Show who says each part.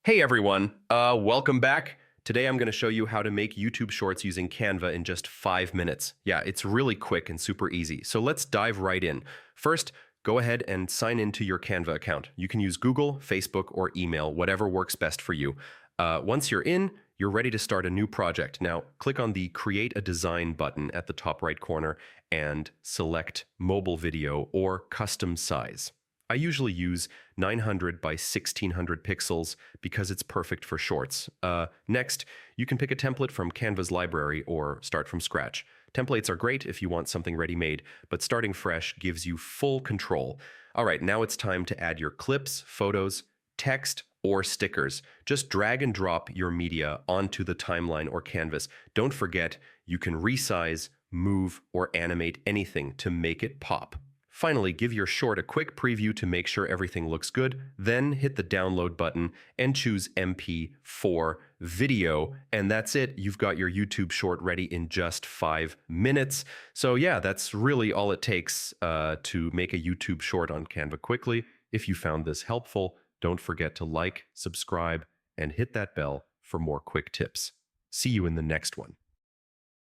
Speaker 1: Hey everyone, welcome back. Today I'm going to show you how to make YouTube Shorts using Canva in just 5 minutes. Yeah, it's really quick and super easy. So let's dive right in. First, go ahead and sign into your Canva account. You can use Google, Facebook, or email, whatever works best for you. Once you're in, you're ready to start a new project. Now, click on the Create a Design button at the top right corner and select Mobile Video or Custom Size. I usually use 900 by 1600 pixels because it's perfect for shorts. Next, you can pick a template from Canva's library or start from scratch. Templates are great if you want something ready-made, but starting fresh gives you full control. All right, now it's time to add your clips, photos, text, or stickers. Just drag and drop your media onto the timeline or canvas. Don't forget, you can resize, move, or animate anything to make it pop. Finally, give your short a quick preview to make sure everything looks good, then hit the download button and choose MP4 video, and that's it. You've got your YouTube short ready in just 5 minutes. So yeah, that's really all it takes to make a YouTube short on Canva quickly. If you found this helpful, don't forget to like, subscribe, and hit that bell for more quick tips. See you in the next one.